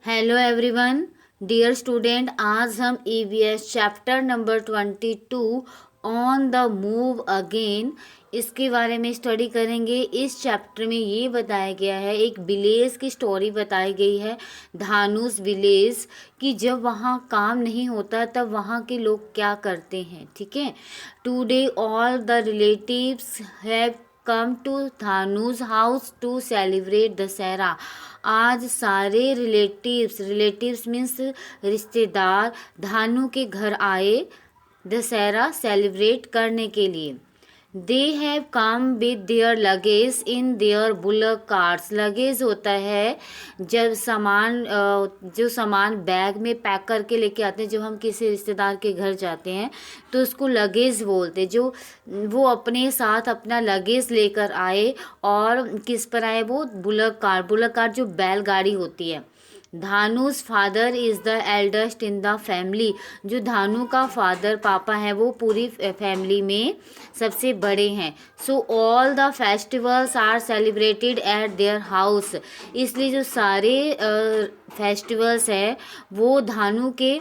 Hello everyone. Dear student, आज हम EVS chapter number 22 on the move again इसके बारे में स्टडी करेंगे। इस चैप्टर में ये बताया गया है, एक विलेज की स्टोरी बताई गई है, धानुष विलेज, कि जब वहाँ काम नहीं होता तब वहाँ के लोग क्या करते हैं। ठीक है। Today all the relatives have come to Dhanush house to celebrate Dussehra. आज सारे रिलेटिव्स मीन्स रिश्तेदार धानु के घर आए दशहरा सेलिब्रेट करने के लिए। They have come with their luggage in their bullock carts. Luggage होता है जब सामान जो सामान बैग में पैक करके लेके आते हैं, जब हम किसी रिश्तेदार के घर जाते हैं तो उसको लगेज बोलते हैं। जो वो अपने साथ अपना लगेज लेकर आए, और किस पर आए वो? बुलक कार जो बैलगाड़ी होती है। Dhanu's father is the eldest in the family. जो धानु का फादर पापा है वो पूरी फैमिली में सबसे बड़े हैं। So all the festivals are celebrated at their house. इसलिए जो सारे फेस्टिवल्स है वो धानु के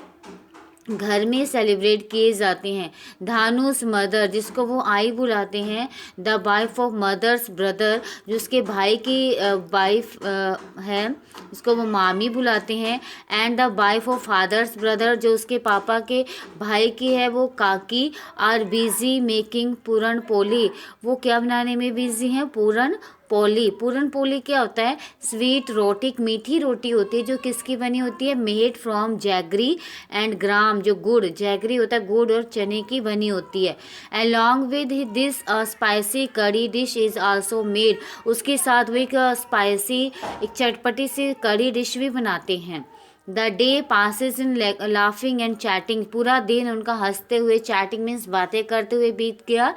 घर में सेलिब्रेट किए जाते हैं। धानुष मदर, जिसको वो आई बुलाते हैं, the wife of mother's brother, जो उसके भाई की वाइफ है, उसको वो मामी बुलाते हैं। And the wife of fathers brother, जो उसके पापा के भाई की है, वो काकी। Are busy making puran poli. वो क्या बनाने में बिजी हैं? पूरन पोली क्या होता है? स्वीट रोटी, मीठी रोटी होती है, जो किसकी बनी होती है? मेड फ्रॉम जैगरी एंड ग्राम। जो गुड़, जैगरी होता है गुड़ और चने की बनी होती है। अलॉन्ग विद दिस स्पाइसी कड़ी डिश इज आल्सो मेड। उसके साथ वो एक स्पाइसी, एक चटपटी सी कड़ी डिश भी बनाते हैं। The day passes in laughing and chatting. पूरा दिन उनका हंसते हुए, चैटिंग मीन्स बातें करते हुए बीत गया।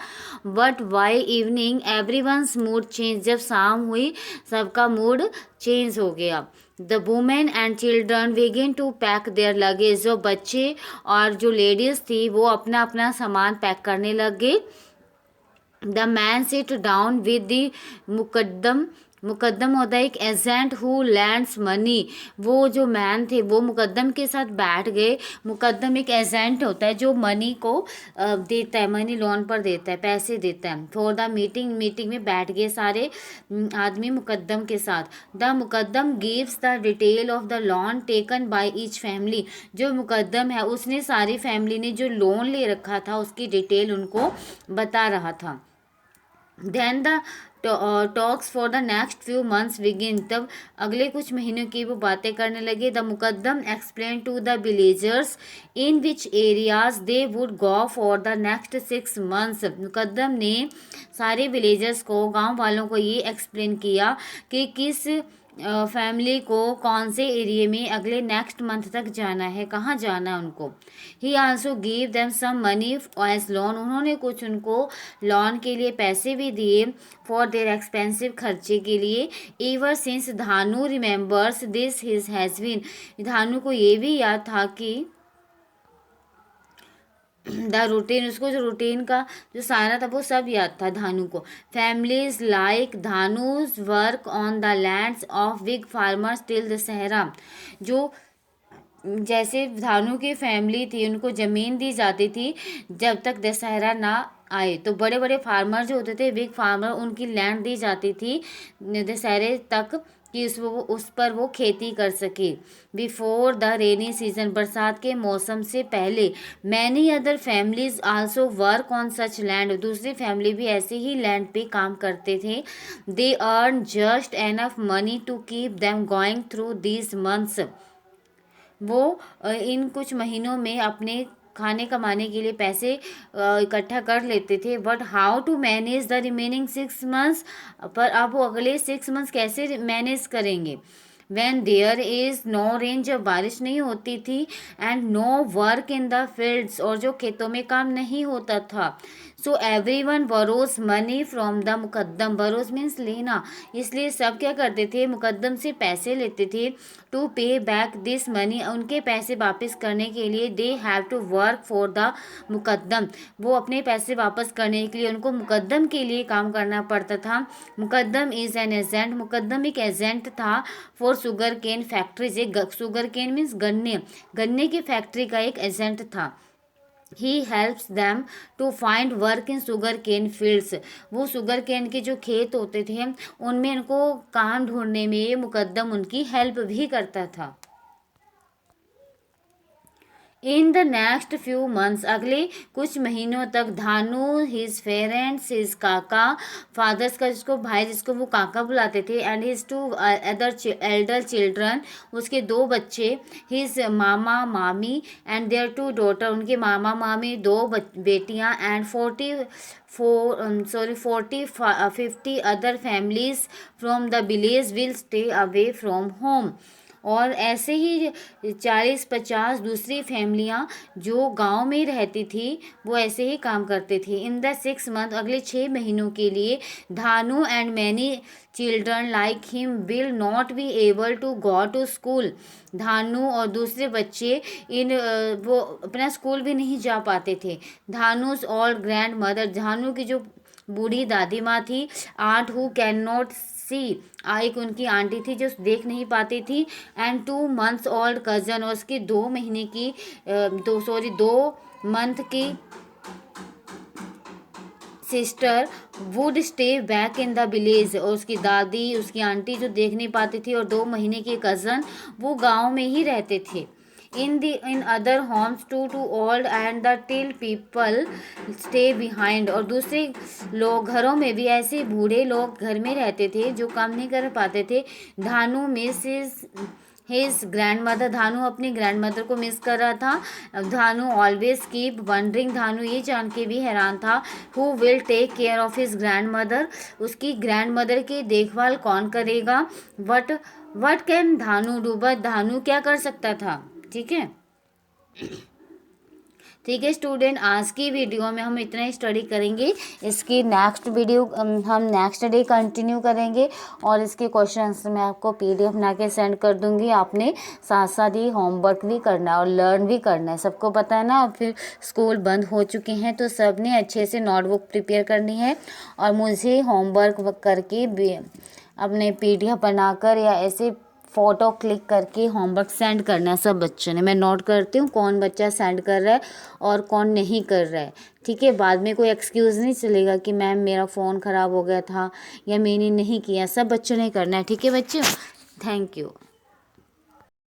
But by evening everyone's mood change. जब शाम हुई सबका मूड चेंज हो गया। The women and children begin to pack their luggage. जो बच्चे और जो लेडीज थी वो अपना अपना सामान पैक करने लग गए। The man sit down with the Muqaddam होता है एक एजेंट हु लैंड्स मनी। वो जो मैन थे वो मुकद्दम के साथ बैठ गए। मुकद्दम एक एजेंट होता है जो मनी को देता है, मनी लोन पर देता है, पैसे देता है। फॉर द मीटिंग में बैठ गए सारे आदमी मुकद्दम के साथ। The Muqaddam gives the detail of the loan taken by each family. जो मुकद्दम है उसने सारी फैमिली ने जो लोन ले रखा था उसकी डिटेल उनको बता रहा था। Then the talks for the next few months begin. तब अगले कुछ महीनों की वो बातें करने लगे। The mukaddam explain to the villagers in which areas they would go for the next 6 months। मुकद्दम ने सारे विलेजर्स को, गांव वालों को ये एक्सप्लेन किया कि किस फैमिली को कौन से एरिया में अगले नेक्स्ट मंथ तक जाना है, कहाँ जाना है उनको। He also give them some money as loan. उन्होंने कुछ उनको लोन के लिए पैसे भी दिए, फॉर देयर एक्सपेंसिव खर्चे के लिए। Ever since Dhanu remembers this his has been. Dhanu को ये भी याद था कि द रूटीन, उसको जो रूटीन का जो सारा था वो सब याद था धानु को। Families like Dhanu's work on the lands of big farmers till Dussehra. जो जैसे धानु की फैमिली थी उनको ज़मीन दी जाती थी जब तक दशहरा ना आए। तो बड़े बड़े फार्मर जो होते थे, बिग फार्मर, उनकी लैंड दी जाती थी दशहरे तक कि उस पर वो खेती कर सके। बिफोर द रेनी सीजन, बरसात के मौसम से पहले। Many other families also work on such land. दूसरी फैमिली भी ऐसे ही लैंड पे काम करते थे। They earn just enough money to keep them going through these months. वो इन कुछ महीनों में अपने खाने कमाने के लिए पैसे इकट्ठा कर लेते थे। But how to manage the remaining 6 months। पर अब वो अगले 6 months कैसे मैनेज करेंगे? When there is no rain, जब बारिश नहीं होती थी, and no work in the fields, और जो खेतों में काम नहीं होता था। So everyone borrows money from the mukaddam, borrows means लेना, इसलिए सब क्या करते थे, मुकद्दम से पैसे लेते थे। टू पे बैक दिस मनी, उनके पैसे वापस करने के लिए they have to work for the mukaddam, वो अपने पैसे वापस करने के लिए उनको मुकद्दम के लिए काम करना पड़ता था। मुकद्दम इज़ एन एजेंट, मुकद्दम एक एजेंट था फॉर शुगर केन फैक्ट्रीज, एक शुगर केन मीन्स गन्ने की फैक्ट्री का एक एजेंट था। He helps them to find work in sugar cane fields, वो शुगर केन के जो खेत होते थे उनमें इनको काम ढूंढने में ये मुकद्दम उनकी हेल्प भी करता था। In the next few months, अगले कुछ महीनों तक Dhanu, his parents, his kaka, father's का जिसको भाई जिसको वो काका बुलाते थे, and his two other elder children, उसके दो बच्चे, हिज मामा मामी एंड देयर टू डॉटर, उनके मामा मामी दो बेटियां, and 50 other families from the village will stay away from home, और ऐसे ही 40-50 दूसरी फैमिलियां जो गांव में रहती थी वो ऐसे ही काम करते थे। इन द 6 मंथ, अगले 6 महीनों के लिए, Dhanu and many children like him will not be able to go to school, Dhanu और दूसरे बच्चे वो अपना स्कूल भी नहीं जा पाते थे। धानुस ओल्ड ग्रैंड मदर, धानु की जो बूढ़ी दादी माँ थी, आंट हु कैन नॉट सी, एक उनकी आंटी थी जो देख नहीं पाती थी, एंड 2 months ओल्ड कजन, और उसकी 2 महीने की 2 मंथ की sister would stay back in the village, और उसकी दादी उसकी आंटी जो देख नहीं पाती थी और 2 महीने के कज़न वो गांव में ही रहते थे। In other homes to old and the till people stay behind, और दूसरे लोग घरों में भी ऐसे बूढ़े लोग घर में रहते थे जो काम नहीं कर पाते थे। Dhanu miss his grandmother, Dhanu अपनी ग्रैंड मदर को मिस कर रहा था। Dhanu always keep wondering, Dhanu ये जान के भी हैरान था, who will take care of his grandmother, उसकी ग्रैंड मदर की देखभाल कौन करेगा। What can Dhanu do, but Dhanu क्या कर सकता था। ठीक है, ठीक है स्टूडेंट, आज की वीडियो में हम इतना ही स्टडी करेंगे। इसकी नेक्स्ट वीडियो हम नेक्स्ट डे कंटिन्यू करेंगे, और इसके क्वेश्चन आंसर मैं आपको PDF बना के सेंड कर दूंगी। आपने साथ साथ ही होमवर्क भी करना है और लर्न भी करना है, सबको पता है ना। और फिर स्कूल बंद हो चुके हैं तो सब ने अच्छे से नोटबुक प्रिपेयर करनी है, और मुझे होमवर्क करके अपने PDF बनाकर या ऐसे फ़ोटो क्लिक करके होमवर्क सेंड करना है सब बच्चों ने। मैं नोट करती हूँ कौन बच्चा सेंड कर रहा है और कौन नहीं कर रहा है। ठीक है, बाद में कोई एक्सक्यूज़ नहीं चलेगा कि मैम मेरा फ़ोन ख़राब हो गया था या मैंने नहीं किया, सब बच्चों ने करना है। ठीक है बच्चों, थैंक यू।